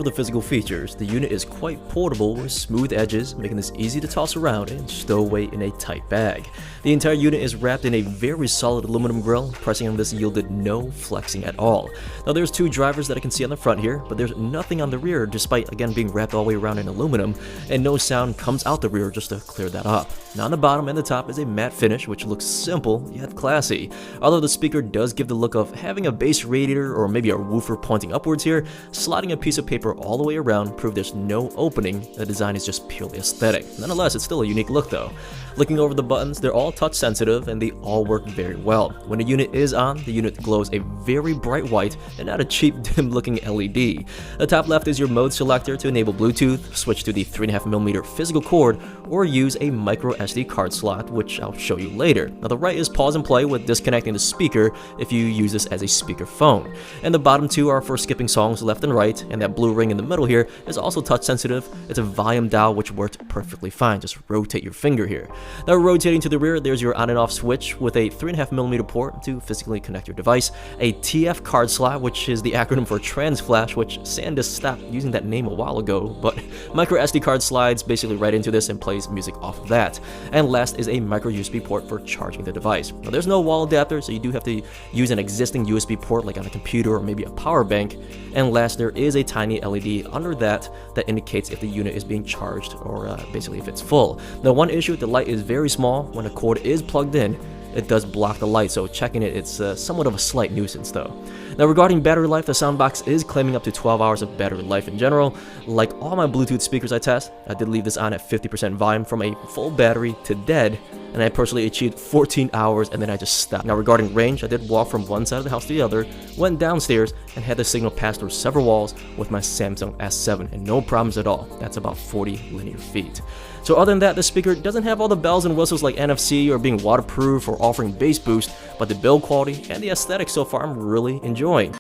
the physical features, the unit is quite portable with smooth edges, making this easy to toss around and stow away in a tight bag. The entire unit is wrapped in a very solid aluminum grill. Pressing on this yielded no flexing at all. Now there's two drivers that I can see on the front here, but there's nothing on the rear despite again being wrapped all the way around in aluminum, and no sound comes out the rear just to clear that up. Now on the bottom and the top is a matte finish which looks simple yet classy. Although the speaker does give the look of having a bass radiator or maybe a woofer pointing upwards here, sliding a piece of paper all the way around proved there's no opening. The design is just purely aesthetic. Nonetheless, it's still a unique look though. Looking over the buttons, they're all touch sensitive and they all work very well. When the unit is on, the unit glows a very bright white and not a cheap dim looking LED. The top left is your mode selector to enable Bluetooth, switch to the 3.5mm physical cord, or use a micro SD card slot, which I'll show you later. Now the right is pause and play with disconnecting the speaker if you use this as a speaker phone. And the bottom two are for skipping songs left and right, and that blue ring in the middle here is also touch sensitive. It's a volume dial which worked perfectly fine. Just rotate your finger here. Now rotating to the rear, there's your on and off switch with a 3.5mm port to physically connect your device, a TF card slot, which is the acronym for Trans Flash, which SanDisk stopped using that name a while ago, but micro SD card slides basically right into this and plays music off of that. And last is a micro USB port for charging the device. Now there's no wall adapter, so you do have to use an existing USB port like on a computer or maybe a power bank. And last, there is a tiny LED under that indicates if the unit is being charged or basically if it's full. Now one issue, the light is very small. When the cord is plugged in, it does block the light, so checking it, it's somewhat of a slight nuisance though. Now regarding battery life, the soundbox is claiming up to 12 hours of battery life in general. Like all my Bluetooth speakers I test, I did leave this on at 50% volume from a full battery to dead, and I personally achieved 14 hours and then I just stopped. Now regarding range, I did walk from one side of the house to the other, went downstairs, and had the signal pass through several walls with my Samsung S7, and no problems at all. That's about 40 linear feet. So other than that, the speaker doesn't have all the bells and whistles like NFC or being waterproof or offering bass boost, but the build quality and the aesthetic so far I'm really enjoying.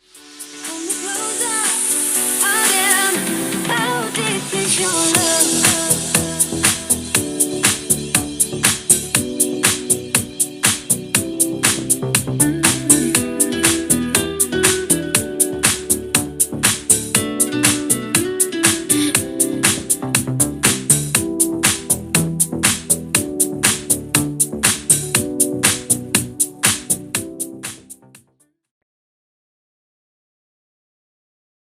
How deep is your love?